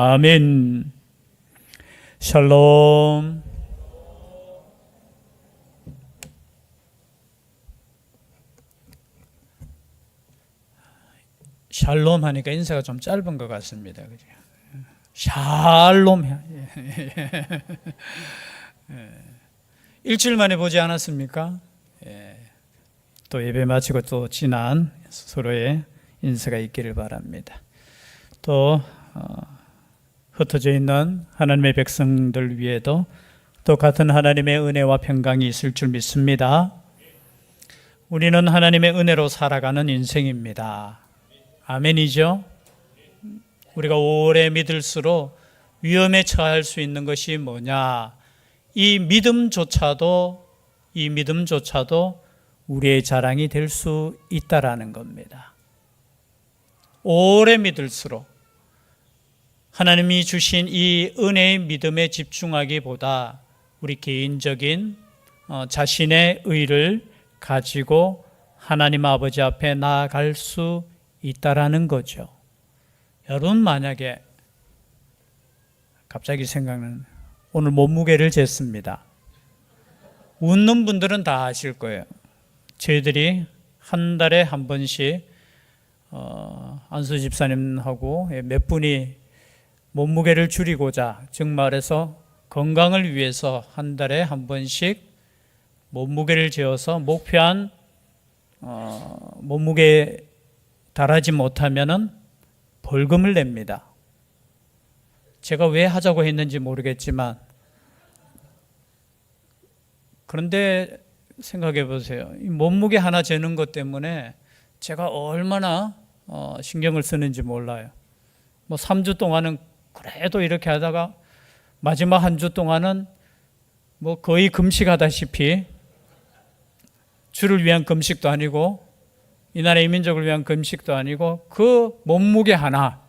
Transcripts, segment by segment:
아멘. 샬롬. 샬롬 하니까 인사가 좀 짧은 것 같습니다. 그죠? 샬롬. 일주일 만에 보지 않았습니까? 또 예배 마치고 또 지난 서로의 인사가 있기를 바랍니다. 또 흩어져 있는 하나님의 백성들 위에도 또 같은 하나님의 은혜와 평강이 있을 줄 믿습니다. 우리는 하나님의 은혜로 살아가는 인생입니다. 아멘이죠? 우리가 오래 믿을수록 위험에 처할 수 있는 것이 뭐냐? 이 믿음조차도 우리의 자랑이 될 수 있다라는 겁니다. 오래 믿을수록 하나님이 주신 이 은혜의 믿음에 집중하기보다 우리 개인적인 자신의 의를 가지고 하나님 아버지 앞에 나아갈 수 있다라는 거죠. 여러분 만약에 갑자기 생각나는 오늘 몸무게를 쟀습니다. 웃는 분들은 다 아실 거예요. 저희들이 한 달에 한 번씩 안수 집사님하고 몇 분이 몸무게를 줄이고자, 즉 말해서 건강을 위해서 한 달에 한 번씩 몸무게를 재어서 목표한 몸무게에 달하지 못하면은 벌금을 냅니다. 제가 왜 하자고 했는지 모르겠지만, 그런데 생각해 보세요. 이 몸무게 하나 재는 것 때문에 제가 얼마나 신경을 쓰는지 몰라요. 3주 동안은 그래도 이렇게 하다가 마지막 한 주 동안은 거의 금식하다시피, 주를 위한 금식도 아니고 이 나라의 민족을 위한 금식도 아니고 그 몸무게 하나.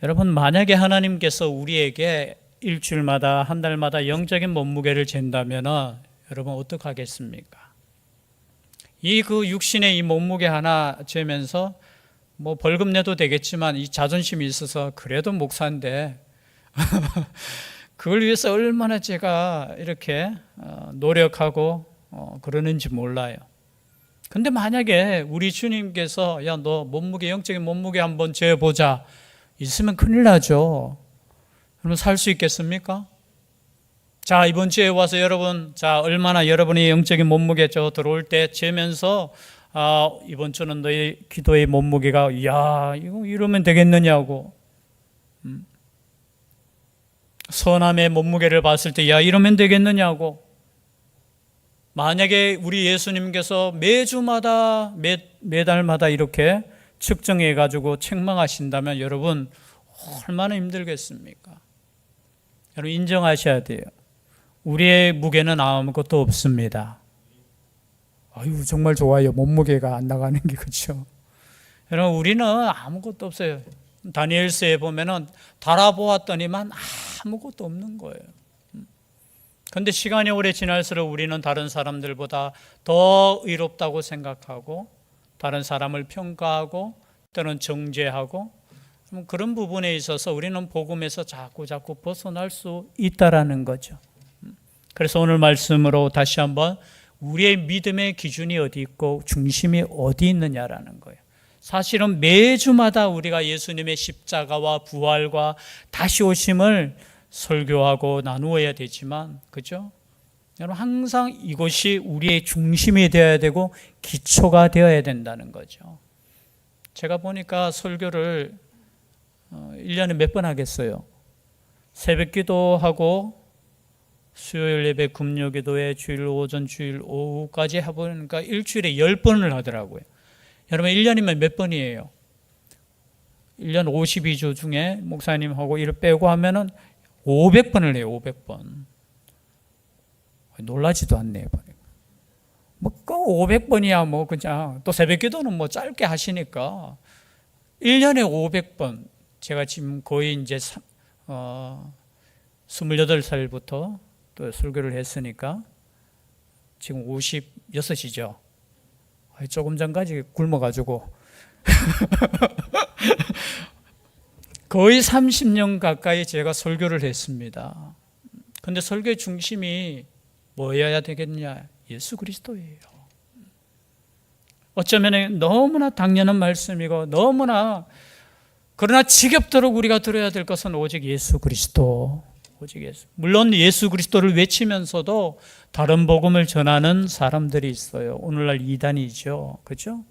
여러분, 만약에 하나님께서 우리에게 일주일마다 한 달마다 영적인 몸무게를 잰다면 여러분 어떻게 하겠습니까? 그 육신의 이 몸무게 하나 재면서 벌금 내도 되겠지만 이 자존심이 있어서 그래도 목사인데 그걸 위해서 얼마나 제가 이렇게 노력하고 그러는지 몰라요. 근데 만약에 우리 주님께서 야, 너 몸무게, 영적인 몸무게 한번 재보자 있으면 큰일 나죠. 그러면 살 수 있겠습니까? 자, 이번 주에 와서 여러분, 자, 얼마나 여러분의 영적인 몸무게 들어올 때 재면서 이번 주는 너희 기도의 몸무게가 이거 이러면 되겠느냐고, 선함의 몸무게를 봤을 때 이러면 되겠느냐고. 만약에 우리 예수님께서 매주마다 매달마다 이렇게 측정해 가지고 책망하신다면 여러분 얼마나 힘들겠습니까? 여러분 인정하셔야 돼요. 우리의 무게는 아무것도 없습니다. 아유, 정말 좋아요. 몸무게가 안 나가는 게. 그렇죠? 여러분, 우리는 아무것도 없어요. 다니엘서에 보면은 달아보았더니만 아무것도 없는 거예요. 그런데 시간이 오래 지날수록 우리는 다른 사람들보다 더 의롭다고 생각하고 다른 사람을 평가하고 또는 정죄하고, 그런 부분에 있어서 우리는 복음에서 자꾸 벗어날 수 있다라는 거죠. 그래서 오늘 말씀으로 다시 한번 우리의 믿음의 기준이 어디 있고 중심이 어디 있느냐라는 거예요. 사실은 매주마다 우리가 예수님의 십자가와 부활과 다시 오심을 설교하고 나누어야 되지만, 그죠? 여러분, 항상 이것이 우리의 중심이 되어야 되고 기초가 되어야 된다는 거죠. 제가 보니까 설교를 1년에 몇 번 하겠어요? 새벽 기도하고 수요일 예배, 금요 기도회, 주일 오전, 주일 오후까지 해보니까 일주일에 10번을 하더라고요. 여러분, 1년이면 몇 번이에요? 1년 52주 중에 목사님하고 일을 빼고 하면은 500번을 해요. 500번. 놀라지도 않네요. 그 500번이야 그냥. 또 새벽 기도는 짧게 하시니까 1년에 500번. 제가 지금 거의 이제 28살부터 또 설교를 했으니까 지금 56이죠. 조금 전까지 굶어가지고 거의 30년 가까이 제가 설교를 했습니다. 근데 설교의 중심이 뭐여야 되겠냐? 예수 그리스도예요. 어쩌면 너무나 당연한 말씀이고 너무나, 그러나 지겹도록 우리가 들어야 될 것은 오직 예수 그리스도. 오직 예수. 물론 예수 그리스도를 외치면서도 다른 복음을 전하는 사람들이 있어요. 오늘날 이단이죠. 그렇죠?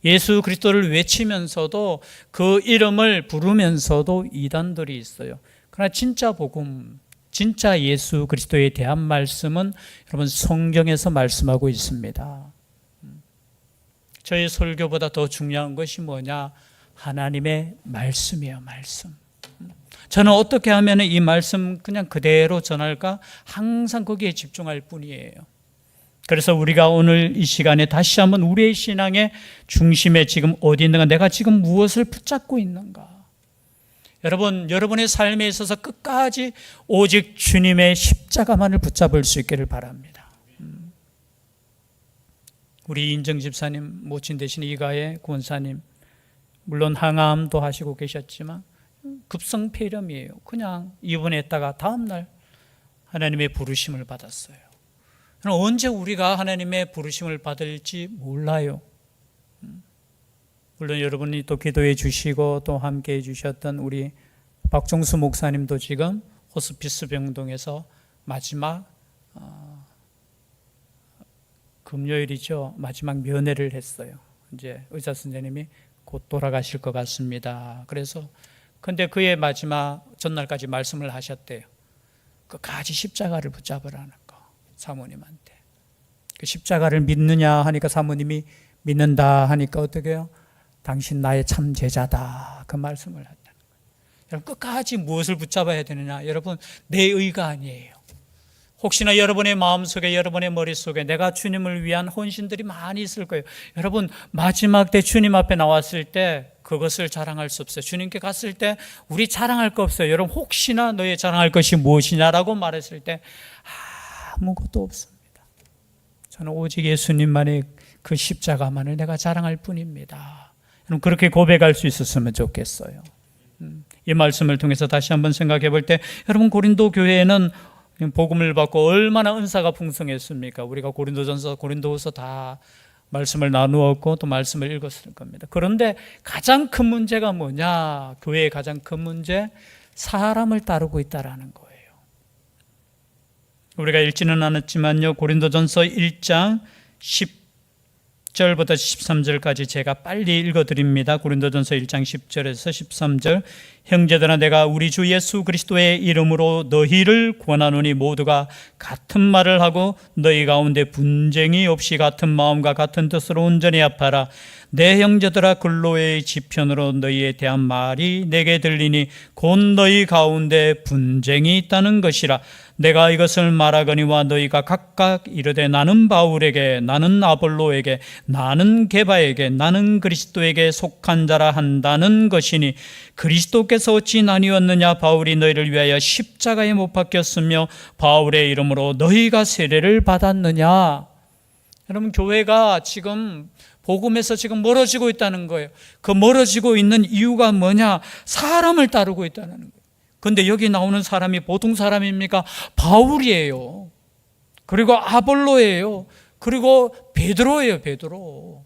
예수 그리스도를 외치면서도 그 이름을 부르면서도 이단들이 있어요. 그러나 진짜 복음, 진짜 예수 그리스도에 대한 말씀은 여러분 성경에서 말씀하고 있습니다. 저희 설교보다 더 중요한 것이 뭐냐? 하나님의 말씀이에요. 말씀. 저는 어떻게 하면 이 말씀 그냥 그대로 전할까? 항상 거기에 집중할 뿐이에요. 그래서 우리가 오늘 이 시간에 다시 한번 우리의 신앙의 중심에 지금 어디 있는가, 내가 지금 무엇을 붙잡고 있는가. 여러분, 여러분의 삶에 있어서 끝까지 오직 주님의 십자가만을 붙잡을 수 있기를 바랍니다. 우리 인정 집사님, 모친 대신 이가의 권사님, 물론 항암도 하시고 계셨지만 급성폐렴이에요. 그냥 입원했다가 다음날 하나님의 부르심을 받았어요. 언제 우리가 하나님의 부르심을 받을지 몰라요. 물론 여러분이 또 기도해 주시고 또 함께 해 주셨던 우리 박종수 목사님도 지금 호스피스 병동에서 마지막 금요일이죠. 마지막 면회를 했어요. 이제 의사 선생님이 곧 돌아가실 것 같습니다. 그래서 근데 그의 마지막 전날까지 말씀을 하셨대요. 끝까지 십자가를 붙잡으라는 거, 사모님한테. 그 십자가를 믿느냐 하니까 사모님이 믿는다 하니까 어떻게 해요? 당신 나의 참 제자다. 그 말씀을 한다는 거예요. 여러분, 끝까지 무엇을 붙잡아야 되느냐? 여러분, 내 의가 아니에요. 혹시나 여러분의 마음속에, 여러분의 머릿속에 내가 주님을 위한 헌신들이 많이 있을 거예요. 여러분, 마지막 때 주님 앞에 나왔을 때 그것을 자랑할 수 없어요. 주님께 갔을 때 우리 자랑할 거 없어요. 여러분, 혹시나 너의 자랑할 것이 무엇이냐라고 말했을 때 아무것도 없습니다. 저는 오직 예수님만의 그 십자가만을 내가 자랑할 뿐입니다. 여러분, 그렇게 고백할 수 있었으면 좋겠어요. 이 말씀을 통해서 다시 한번 생각해 볼 때, 여러분, 고린도 교회에는 복음을 받고 얼마나 은사가 풍성했습니까? 우리가 고린도전서, 고린도후서 다 말씀을 나누었고 또 말씀을 읽었을 겁니다. 그런데 가장 큰 문제가 뭐냐? 교회의 가장 큰 문제, 사람을 따르고 있다라는 거예요. 우리가 읽지는 않았지만요, 고린도전서 1장 10절부터 13절까지 제가 빨리 읽어드립니다. 고린도전서 1장 10절에서 13절. 형제들아, 내가 우리 주 예수 그리스도의 이름으로 너희를 권하노니 모두가 같은 말을 하고 너희 가운데 분쟁이 없이 같은 마음과 같은 뜻으로 온전히 합하라. 내 형제들아, 근로의 지편으로 너희에 대한 말이 내게 들리니 곧 너희 가운데 분쟁이 있다는 것이라. 내가 이것을 말하거니와 너희가 각각 이르되 나는 바울에게, 나는 아볼로에게, 나는 게바에게, 나는 그리스도에게 속한 자라 한다는 것이니 그리스도께서 어찌 나뉘었느냐? 바울이 너희를 위하여 십자가에 못 박혔으며 바울의 이름으로 너희가 세례를 받았느냐? 여러분, 교회가 지금 복음에서 지금 멀어지고 있다는 거예요. 그 멀어지고 있는 이유가 뭐냐? 사람을 따르고 있다는 거예요. 그런데 여기 나오는 사람이 보통 사람입니까? 바울이에요. 그리고 아볼로예요. 그리고 베드로예요. 베드로.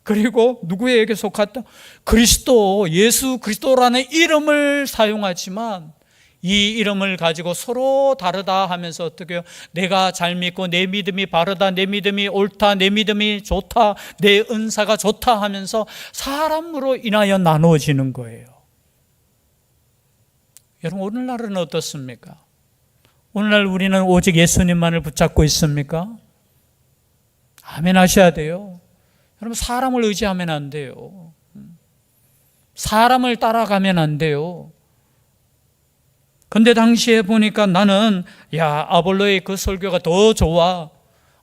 그리고 누구에게 속았다? 그리스도, 예수 그리스도라는 이름을 사용하지만 이 이름을 가지고 서로 다르다 하면서 어떻게 해요? 내가 잘 믿고 내 믿음이 바르다, 내 믿음이 옳다, 내 믿음이 좋다, 내 은사가 좋다 하면서 사람으로 인하여 나누어지는 거예요. 여러분, 오늘날은 어떻습니까? 오늘날 우리는 오직 예수님만을 붙잡고 있습니까? 아멘 하셔야 돼요. 여러분, 사람을 의지하면 안 돼요. 사람을 따라가면 안 돼요. 근데 당시에 보니까 나는 아볼로의 그 설교가 더 좋아.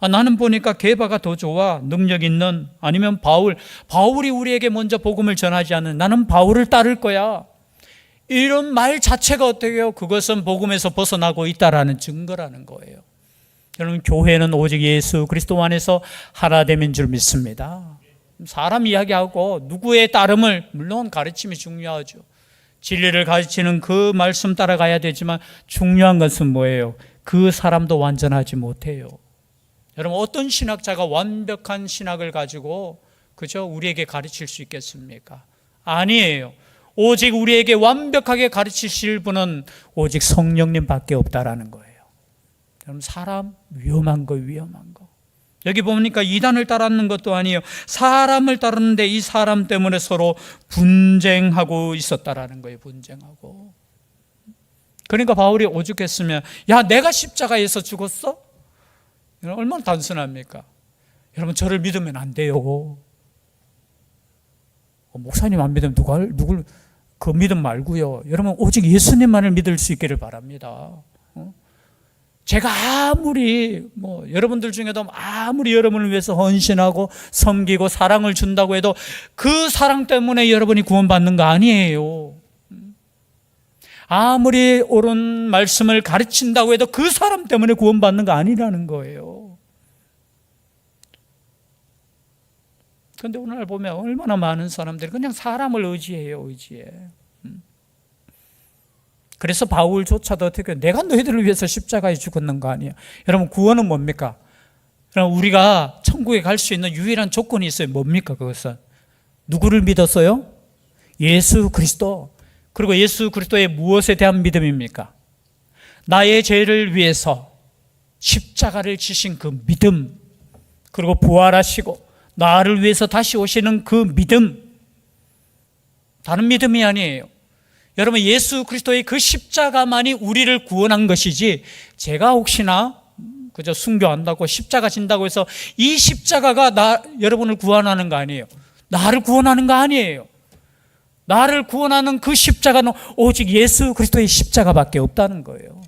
나는 보니까 게바가 더 좋아. 능력 있는, 아니면 바울이 우리에게 먼저 복음을 전하지 않는, 나는 바울을 따를 거야. 이런 말 자체가 어떻게 해요? 그것은 복음에서 벗어나고 있다라는 증거라는 거예요. 여러분, 교회는 오직 예수 그리스도 안에서 하나 되면 줄 믿습니다. 사람 이야기하고 누구의 따름을, 물론 가르침이 중요하죠. 진리를 가르치는 그 말씀 따라가야 되지만 중요한 것은 뭐예요? 그 사람도 완전하지 못해요. 여러분, 어떤 신학자가 완벽한 신학을 가지고 그저 우리에게 가르칠 수 있겠습니까? 아니에요. 오직 우리에게 완벽하게 가르치실 분은 오직 성령님밖에 없다라는 거예요. 여러분, 사람 위험한 거. 여기 보니까 이단을 따랐는 것도 아니에요. 사람을 따랐는데 이 사람 때문에 서로 분쟁하고 있었다라는 거예요. 분쟁하고. 그러니까 바울이 오죽했으면, 야, 내가 십자가에서 죽었어? 얼마나 단순합니까? 여러분, 저를 믿으면 안 돼요. 목사님 안 믿으면 누굴 그 믿음 말고요. 여러분, 오직 예수님만을 믿을 수 있기를 바랍니다. 제가 아무리 여러분들 중에도 아무리 여러분을 위해서 헌신하고 섬기고 사랑을 준다고 해도 그 사랑 때문에 여러분이 구원받는 거 아니에요. 아무리 옳은 말씀을 가르친다고 해도 그 사람 때문에 구원받는 거 아니라는 거예요. 그런데 오늘 보면 얼마나 많은 사람들이 그냥 사람을 의지해요. 그래서 바울조차도 어떻게, 내가 너희들을 위해서 십자가에 죽었는 거 아니야. 여러분, 구원은 뭡니까? 그럼 우리가 천국에 갈 수 있는 유일한 조건이 있어요. 뭡니까? 그것은 누구를 믿었어요? 예수 그리스도. 그리고 예수 그리스도의 무엇에 대한 믿음입니까? 나의 죄를 위해서 십자가를 지신 그 믿음, 그리고 부활하시고 나를 위해서 다시 오시는 그 믿음, 다른 믿음이 아니에요. 여러분, 예수 그리스도의 그 십자가만이 우리를 구원한 것이지, 제가 혹시나 그저 순교한다고 십자가 진다고 해서 이 십자가가 여러분을 구원하는 거 아니에요. 나를 구원하는 거 아니에요. 나를 구원하는 그 십자가는 오직 예수 그리스도의 십자가밖에 없다는 거예요.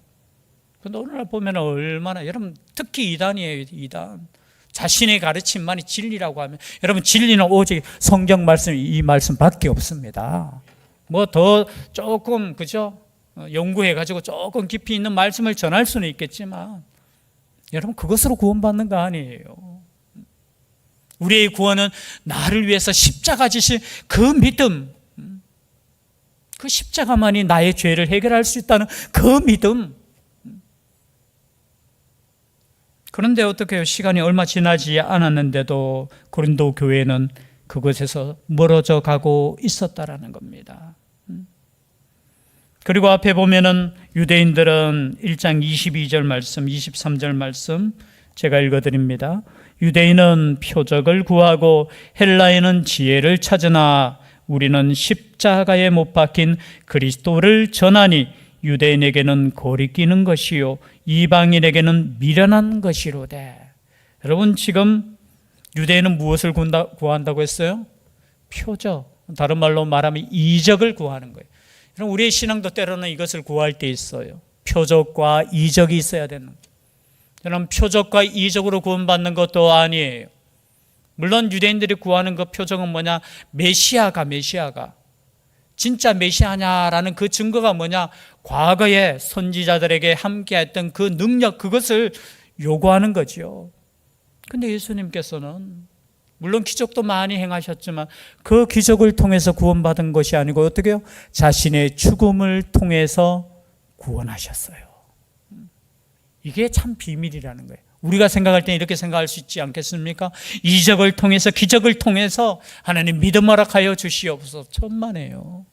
그런데 오늘날 보면 얼마나, 여러분, 특히 이단이에요. 이단. 자신의 가르침만이 진리라고 하면, 여러분, 진리는 오직 성경 말씀, 이 말씀밖에 없습니다. 더 조금 그죠? 연구해가지고 조금 깊이 있는 말씀을 전할 수는 있겠지만, 여러분, 그것으로 구원받는 거 아니에요. 우리의 구원은 나를 위해서 십자가 지신 그 믿음, 그 십자가만이 나의 죄를 해결할 수 있다는 그 믿음. 그런데 어떻게 해요? 시간이 얼마 지나지 않았는데도 고린도 교회는 그것에서 멀어져 가고 있었다라는 겁니다. 그리고 앞에 보면은 유대인들은 1장 22절 말씀, 23절 말씀 제가 읽어드립니다. 유대인은 표적을 구하고 헬라인은 지혜를 찾으나 우리는 십자가에 못 박힌 그리스도를 전하니 유대인에게는 거리끼는 것이요 이방인에게는 미련한 것이로되. 여러분, 지금 유대인은 무엇을 구한다고 했어요? 표적. 다른 말로 말하면 이적을 구하는 거예요. 여러분, 우리의 신앙도 때로는 이것을 구할 때 있어요. 표적과 이적이 있어야 되는 거예요. 여러분, 표적과 이적으로 구원받는 것도 아니에요. 물론 유대인들이 구하는 그 표적은 뭐냐? 메시아가 진짜 메시아냐라는 그 증거가 뭐냐? 과거에 선지자들에게 함께했던 그 능력, 그것을 요구하는 거죠. 근데 예수님께서는 물론 기적도 많이 행하셨지만 그 기적을 통해서 구원받은 것이 아니고 어떻게 해요? 자신의 죽음을 통해서 구원하셨어요. 이게 참 비밀이라는 거예요. 우리가 생각할 때 이렇게 생각할 수 있지 않겠습니까? 이적을 통해서, 기적을 통해서 하나님 믿음 허락하여 주시옵소서. 천만에요.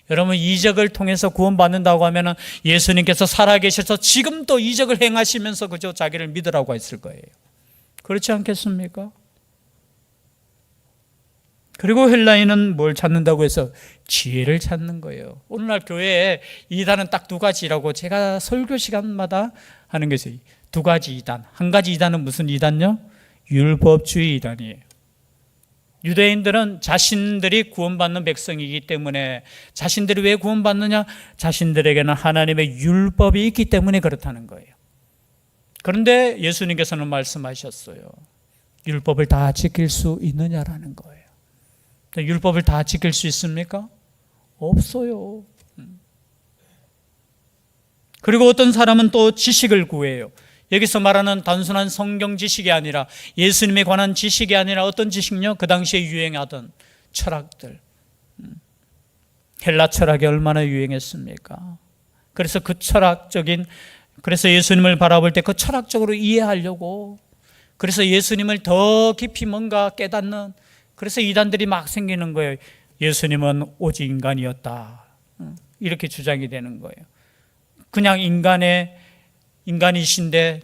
여러분, 이적을 통해서 구원받는다고 하면 예수님께서 살아계셔서 지금도 이적을 행하시면서 그저 자기를 믿으라고 했을 거예요. 그렇지 않겠습니까? 그리고 헬라인은 뭘 찾는다고 해서 지혜를 찾는 거예요. 오늘날 교회에 이단은 딱 두 가지라고 제가 설교 시간마다 하는 게 있어요. 두 가지 이단. 한 가지 이단은 무슨 이단요? 율법주의 이단이에요. 유대인들은 자신들이 구원받는 백성이기 때문에, 자신들이 왜 구원받느냐? 자신들에게는 하나님의 율법이 있기 때문에 그렇다는 거예요. 그런데 예수님께서는 말씀하셨어요. 율법을 다 지킬 수 있느냐라는 거예요. 율법을 다 지킬 수 있습니까? 없어요. 그리고 어떤 사람은 또 지식을 구해요. 여기서 말하는 단순한 성경 지식이 아니라, 예수님에 관한 지식이 아니라 어떤 지식요? 그 당시에 유행하던 철학들. 헬라 철학이 얼마나 유행했습니까? 그래서 그래서 예수님을 바라볼 때 그 철학적으로 이해하려고, 그래서 예수님을 더 깊이 뭔가 깨닫는, 그래서 이단들이 막 생기는 거예요. 예수님은 오직 인간이었다, 이렇게 주장이 되는 거예요. 그냥 인간이신데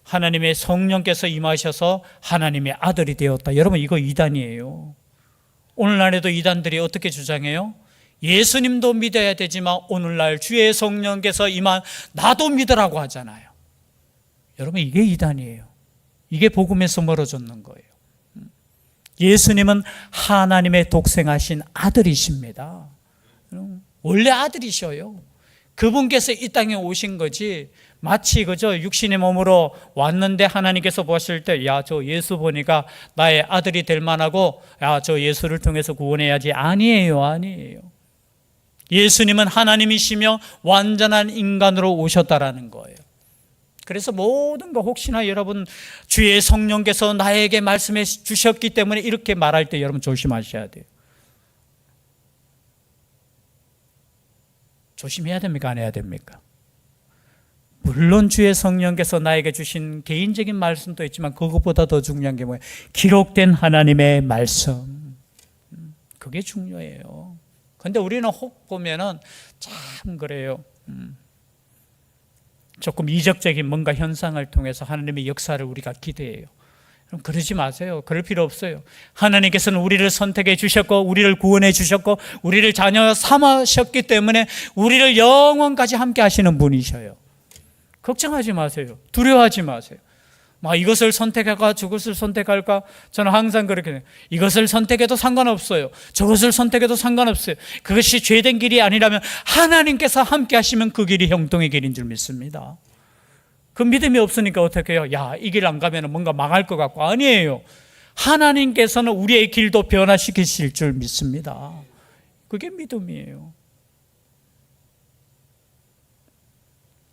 하나님의 성령께서 임하셔서 하나님의 아들이 되었다. 여러분, 이거 이단이에요. 오늘날에도 이단들이 어떻게 주장해요? 예수님도 믿어야 되지만 오늘날 주의 성령께서 임한 나도 믿으라고 하잖아요. 여러분, 이게 이단이에요. 이게 복음에서 멀어졌는 거예요. 예수님은 하나님의 독생하신 아들이십니다. 원래 아들이셔요. 그분께서 이 땅에 오신 거지, 마치 그저 육신의 몸으로 왔는데 하나님께서 보실 때, 야, 저 예수 보니까 나의 아들이 될 만하고, 야, 저 예수를 통해서 구원해야지. 아니에요. 예수님은 하나님이시며 완전한 인간으로 오셨다라는 거예요. 그래서 모든 거, 혹시나 여러분 주의 성령께서 나에게 말씀해 주셨기 때문에 이렇게 말할 때 여러분 조심하셔야 돼요. 조심해야 됩니까? 안 해야 됩니까? 물론 주의 성령께서 나에게 주신 개인적인 말씀도 있지만 그것보다 더 중요한 게 뭐예요? 기록된 하나님의 말씀. 그게 중요해요. 근데 우리는 혹 보면은 참 그래요. 조금 이적적인 뭔가 현상을 통해서 하나님의 역사를 우리가 기대해요. 그럼 그러지 마세요. 그럴 필요 없어요. 하나님께서는 우리를 선택해 주셨고, 우리를 구원해 주셨고, 우리를 자녀 삼으셨기 때문에 우리를 영원까지 함께 하시는 분이셔요. 걱정하지 마세요. 두려워하지 마세요. 이것을 선택할까 저것을 선택할까, 저는 항상 그렇게 해요. 이것을 선택해도 상관없어요. 저것을 선택해도 상관없어요. 그것이 죄된 길이 아니라면 하나님께서 함께 하시면 그 길이 형통의 길인 줄 믿습니다. 그 믿음이 없으니까 어떻게 해요? 야, 이 길 안 가면 뭔가 망할 것 같고. 아니에요. 하나님께서는 우리의 길도 변화시키실 줄 믿습니다. 그게 믿음이에요.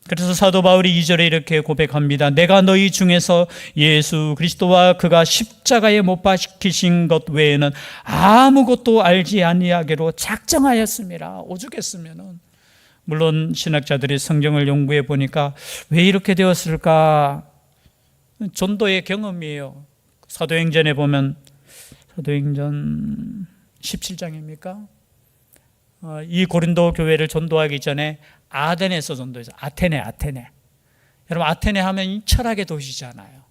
그래서 사도 바울이 2절에 이렇게 고백합니다. 내가 너희 중에서 예수 그리스도와 그가 십자가에 못 박히신 것 외에는 아무것도 알지 아니하기로 작정하였습니다. 오죽했으면은. 물론 신학자들이 성경을 연구해 보니까 왜 이렇게 되었을까? 전도의 경험이에요. 사도행전에 보면, 사도행전 17장입니까? 이 고린도 교회를 전도하기 전에 아덴에서 전도했어요. 아테네. 여러분, 아테네 하면 철학의 도시잖아요.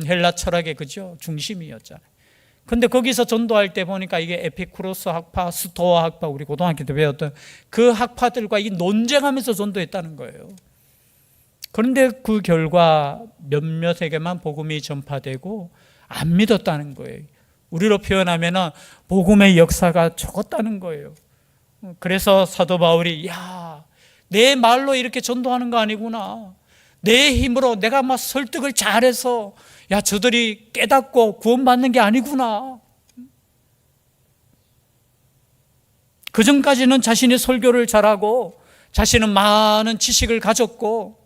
헬라 철학의 그죠? 중심이었잖아요. 근데 거기서 전도할 때 보니까 이게 에피쿠로스 학파, 스토아 학파, 우리 고등학교 때 배웠던 그 학파들과 이 논쟁하면서 전도했다는 거예요. 그런데 그 결과 몇몇에게만 복음이 전파되고 안 믿었다는 거예요. 우리로 표현하면 복음의 역사가 적었다는 거예요. 그래서 사도 바울이, 야, 내 말로 이렇게 전도하는 거 아니구나. 내 힘으로 내가 막 설득을 잘해서 야, 저들이 깨닫고 구원받는 게 아니구나. 그 전까지는 자신이 설교를 잘하고 자신은 많은 지식을 가졌고,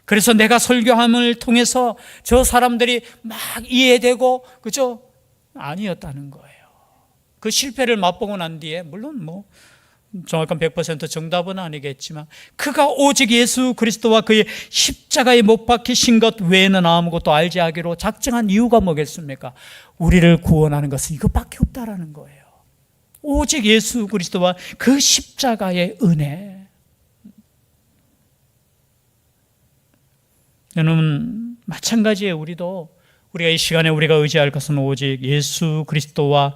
그래서 내가 설교함을 통해서 저 사람들이 막 이해되고, 그죠? 아니었다는 거예요. 그 실패를 맛보고 난 뒤에, 물론 정확한 100% 정답은 아니겠지만, 그가 오직 예수 그리스도와 그의 십자가에 못 박히신 것 외에는 아무것도 알지 하기로 작정한 이유가 뭐겠습니까? 우리를 구원하는 것은 이것밖에 없다라는 거예요. 오직 예수 그리스도와 그 십자가의 은혜. 여러분, 마찬가지예요. 우리가 이 시간에 우리가 의지할 것은 오직 예수 그리스도와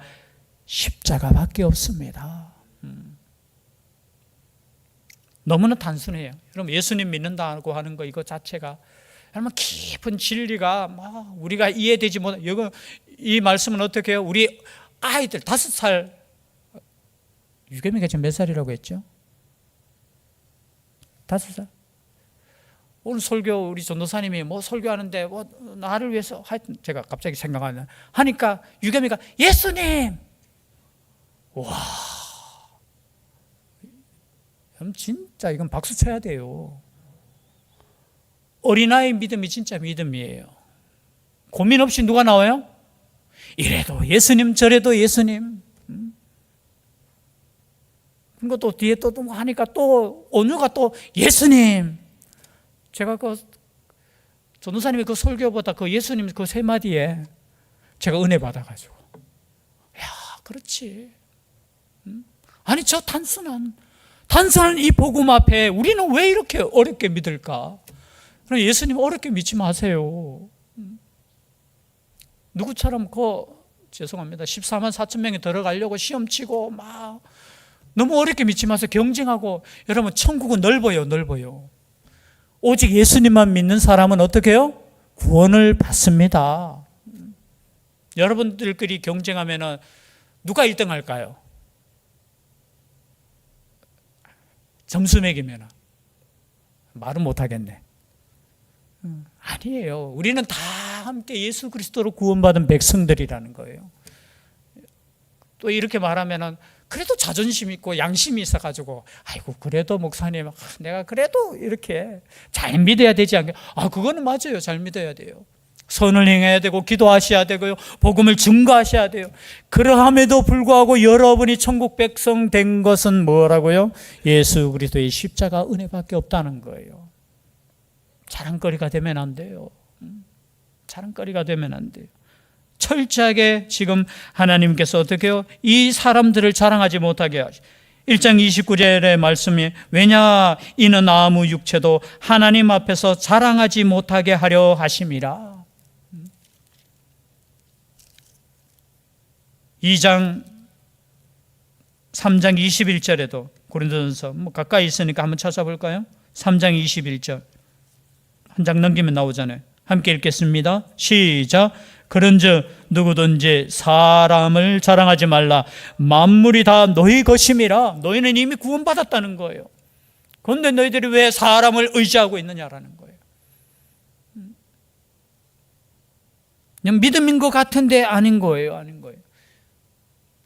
십자가밖에 없습니다. 너무나 단순해요. 여러분, 예수님 믿는다고 하는 거 이거 자체가 여러분 깊은 진리가 우리가 이해되지 못한, 이 말씀은 어떻게 해요? 우리 아이들 5살, 유겸이가 지금 몇 살이라고 했죠? 5살? 오늘 설교 우리 전도사님이 설교하는데 나를 위해서 하여튼 제가 갑자기 생각하냐 하니까 유겸이가 예수님, 와, 진짜 이건 박수 쳐야 돼요. 어린아이 믿음이 진짜 믿음이에요. 고민 없이 누가 나와요? 이래도 예수님 저래도 예수님. 그리고 또 뒤에 또 하니까 또 온유가 또 예수님. 제가 그 전도사님의 그 설교보다 그 예수님 그 세 마디에 제가 은혜 받아가지고, 야, 그렇지. 아니, 저 단순한 이 복음 앞에 우리는 왜 이렇게 어렵게 믿을까? 그럼 예수님 어렵게 믿지 마세요. 누구처럼 죄송합니다. 14만 4천 명이 들어가려고 시험 치고 막 너무 어렵게 믿지 마세요. 경쟁하고. 여러분, 천국은 넓어요. 오직 예수님만 믿는 사람은 어떻게 해요? 구원을 받습니다. 여러분들끼리 경쟁하면 누가 1등 할까요? 점수 매기면 말은 못하겠네. 아니에요. 우리는 다 함께 예수 그리스도로 구원받은 백성들이라는 거예요. 또 이렇게 말하면 그래도 자존심 있고 양심이 있어가지고, 아이고, 그래도 목사님, 내가 그래도 이렇게 잘 믿어야 되지 않게. 그거는 맞아요. 잘 믿어야 돼요. 선을 행해야 되고, 기도하셔야 되고요. 복음을 증거하셔야 돼요. 그러함에도 불구하고 여러분이 천국 백성 된 것은 뭐라고요? 예수 그리스도의 십자가 은혜밖에 없다는 거예요. 자랑거리가 되면 안 돼요. 자랑거리가 되면 안 돼요. 철저하게 지금 하나님께서 어떻게 해요? 이 사람들을 자랑하지 못하게 하시죠. 1장 29절의 말씀이, 왜냐 이는 아무 육체도 하나님 앞에서 자랑하지 못하게 하려 하심이라. 2장 3장 21절에도 고린도전서 가까이 있으니까 한번 찾아볼까요? 3장 21절 한 장 넘기면 나오잖아요. 함께 읽겠습니다. 시작. 그런즉 누구든지 사람을 자랑하지 말라. 만물이 다 너희 것임이라. 너희는 이미 구원받았다는 거예요. 그런데 너희들이 왜 사람을 의지하고 있느냐라는 거예요. 그냥 믿음인 것 같은데 아닌 거예요.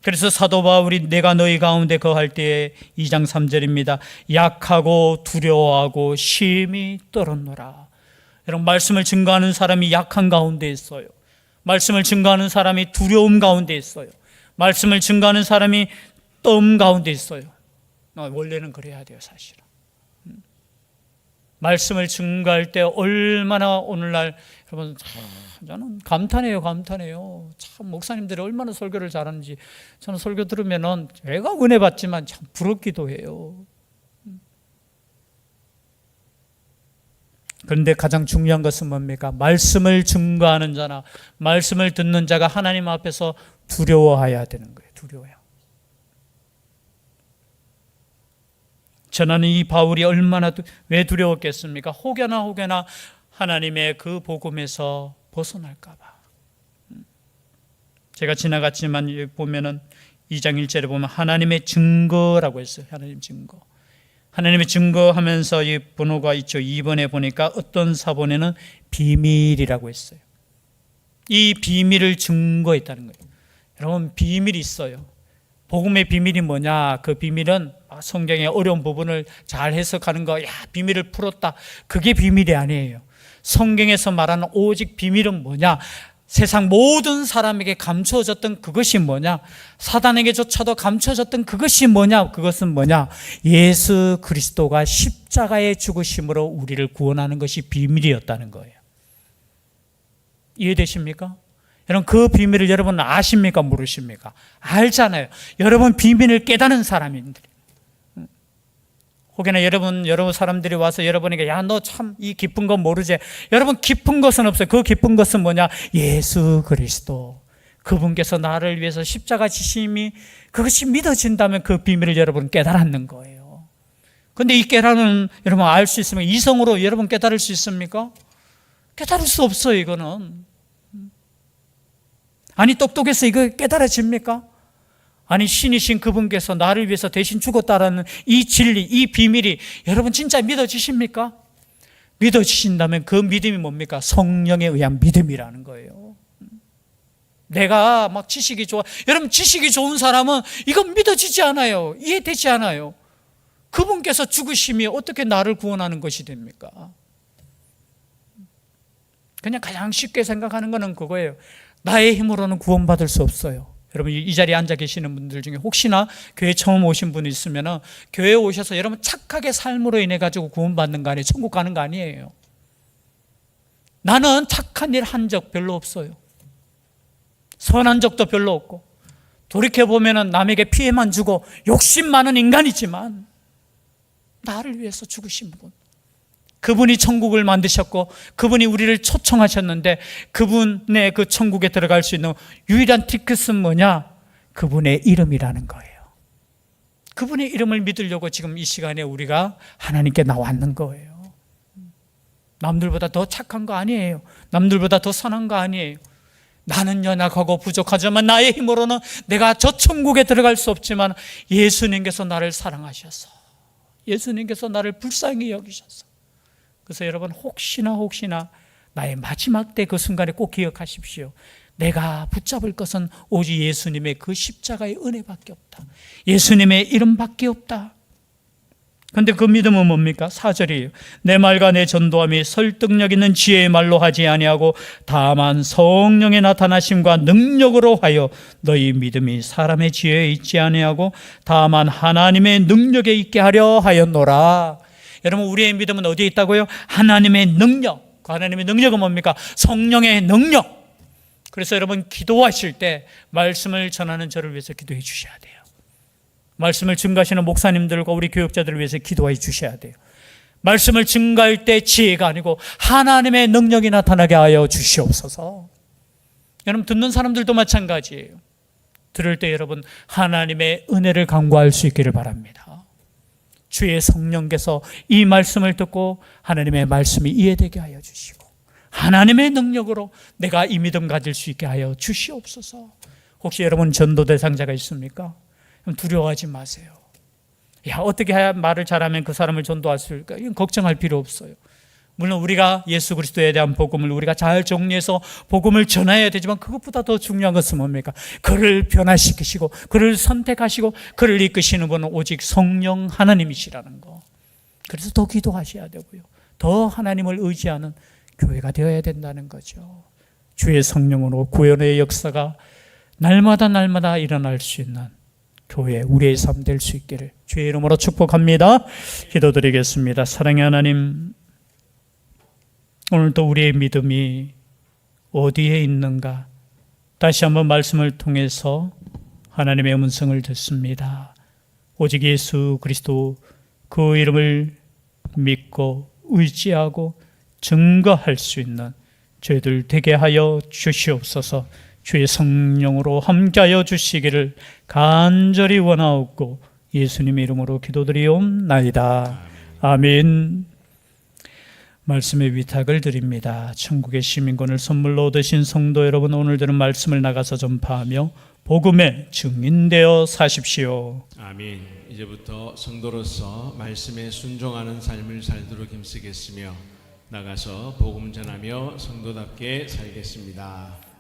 그래서 사도 바울이 내가 너희 가운데 거할 때에 2장 3절입니다. 약하고 두려워하고 심히 떨었노라. 여러분, 말씀을 증거하는 사람이 약한 가운데 있어요. 말씀을 증거하는 사람이 두려움 가운데 있어요. 말씀을 증거하는 사람이 떠움 가운데 있어요. 원래는 그래야 돼요, 사실은. 말씀을 증거할 때 얼마나 오늘날 여러분, 저는 감탄해요. 참 목사님들이 얼마나 설교를 잘하는지. 저는 설교 들으면은 제가 은혜 받지만 참 부럽기도 해요. 그런데 가장 중요한 것은 뭡니까? 말씀을 증거하는 자나 말씀을 듣는 자가 하나님 앞에서 두려워해야 되는 거예요. 두려워요. 저는 이 바울이 얼마나 왜 두려웠겠습니까? 혹여나 하나님의 그 복음에서 벗어날까 봐. 제가 지나갔지만 여기 보면은 2장 1절에 보면 하나님의 증거라고 했어요. 하나님 증거. 하나님의 증거하면서 이 번호가 있죠. 2번에 보니까 어떤 사본에는 비밀이라고 했어요. 이 비밀을 증거했다는 거예요. 여러분, 비밀이 있어요. 복음의 비밀이 뭐냐? 그 비밀은 성경의 어려운 부분을 잘 해석하는 거, 비밀을 풀었다. 그게 비밀이 아니에요. 성경에서 말하는 오직 비밀은 뭐냐? 세상 모든 사람에게 감추어졌던 그것이 뭐냐? 사단에게조차도 감추어졌던 그것이 뭐냐? 그것은 뭐냐? 예수 그리스도가 십자가의 죽으심으로 우리를 구원하는 것이 비밀이었다는 거예요. 이해되십니까? 여러분, 그 비밀을 여러분 아십니까? 모르십니까? 알잖아요. 여러분 비밀을 깨닫는 사람인데. 혹여나 여러분 사람들이 와서 여러분에게 야, 너 참 이 깊은 건 모르지. 여러분, 깊은 것은 없어요. 그 깊은 것은 뭐냐? 예수 그리스도. 그분께서 나를 위해서 십자가 지심이 그것이 믿어진다면 그 비밀을 여러분 깨달았는 거예요. 그런데 이 깨달은 여러분 알 수 있으면 이성으로 여러분 깨달을 수 있습니까? 깨달을 수 없어요. 이거는. 아니, 똑똑해서 이거 깨달아집니까? 아니, 신이신 그분께서 나를 위해서 대신 죽었다라는 이 진리, 이 비밀이 여러분 진짜 믿어지십니까? 믿어지신다면 그 믿음이 뭡니까? 성령에 의한 믿음이라는 거예요. 내가 막 지식이 좋아. 여러분, 지식이 좋은 사람은 이건 믿어지지 않아요. 이해되지 않아요. 그분께서 죽으심이 어떻게 나를 구원하는 것이 됩니까? 그냥 가장 쉽게 생각하는 거는 그거예요. 나의 힘으로는 구원받을 수 없어요. 여러분 이 자리에 앉아 계시는 분들 중에 혹시나 교회 처음 오신 분이 있으면 교회에 오셔서 여러분 착하게 삶으로 인해 가지고 구원받는 거 아니에요. 천국 가는 거 아니에요. 나는 착한 일 한 적 별로 없어요. 선한 적도 별로 없고, 돌이켜보면 남에게 피해만 주고 욕심 많은 인간이지만 나를 위해서 죽으신 분, 그분이 천국을 만드셨고 그분이 우리를 초청하셨는데 그분의 그 천국에 들어갈 수 있는 유일한 티켓은 뭐냐? 그분의 이름이라는 거예요. 그분의 이름을 믿으려고 지금 이 시간에 우리가 하나님께 나왔는 거예요. 남들보다 더 착한 거 아니에요. 남들보다 더 선한 거 아니에요. 나는 연약하고 부족하지만 나의 힘으로는 내가 저 천국에 들어갈 수 없지만 예수님께서 나를 사랑하셔서, 예수님께서 나를 불쌍히 여기셔서, 그래서 여러분 혹시나 나의 마지막 때 그 순간에 꼭 기억하십시오. 내가 붙잡을 것은 오직 예수님의 그 십자가의 은혜밖에 없다. 예수님의 이름밖에 없다. 그런데 그 믿음은 뭡니까? 4절이에요. 내 말과 내 전도함이 설득력 있는 지혜의 말로 하지 아니하고 다만 성령의 나타나심과 능력으로 하여 너희 믿음이 사람의 지혜에 있지 아니하고 다만 하나님의 능력에 있게 하려 하였노라. 여러분 우리의 믿음은 어디에 있다고요? 하나님의 능력. 그 하나님의 능력은 뭡니까? 성령의 능력. 그래서 여러분 기도하실 때 말씀을 전하는 저를 위해서 기도해 주셔야 돼요. 말씀을 증거하시는 목사님들과 우리 교육자들을 위해서 기도해 주셔야 돼요. 말씀을 증거할 때 지혜가 아니고 하나님의 능력이 나타나게 하여 주시옵소서. 여러분 듣는 사람들도 마찬가지예요. 들을 때 여러분 하나님의 은혜를 간구할 수 있기를 바랍니다. 주의 성령께서 이 말씀을 듣고 하나님의 말씀이 이해되게 하여 주시고 하나님의 능력으로 내가 이 믿음 가질 수 있게 하여 주시옵소서. 혹시 여러분 전도 대상자가 있습니까? 두려워하지 마세요. 야, 어떻게 해야 말을 잘하면 그 사람을 전도할 수 있을까? 이건 걱정할 필요 없어요. 물론 우리가 예수 그리스도에 대한 복음을 우리가 잘 정리해서 복음을 전해야 되지만 그것보다 더 중요한 것은 뭡니까? 그를 변화시키시고 그를 선택하시고 그를 이끄시는 분은 오직 성령 하나님이시라는 거. 그래서 더 기도하셔야 되고요. 더 하나님을 의지하는 교회가 되어야 된다는 거죠. 주의 성령으로 구원의 역사가 날마다 일어날 수 있는 교회, 우리의 삶 될 수 있기를 주의 이름으로 축복합니다. 기도드리겠습니다. 사랑의 하나님, 오늘도 우리의 믿음이 어디에 있는가 다시 한번 말씀을 통해서 하나님의 음성을 듣습니다. 오직 예수 그리스도 그 이름을 믿고 의지하고 증거할 수 있는 저희들 되게 하여 주시옵소서. 주의 성령으로 함께하여 주시기를 간절히 원하옵고 예수님의 이름으로 기도드리옵나이다. 아멘. 말씀의 위탁을 드립니다. 천국의 시민권을 선물로 얻으신 성도 여러분, 오늘 들은 말씀을 나가서 전파하며 복음의 증인되어 사십시오. 아멘. 이제부터 성도로서 말씀에 순종하는 삶을 살도록 힘쓰겠으며 나가서 복음 전하며 성도답게 살겠습니다.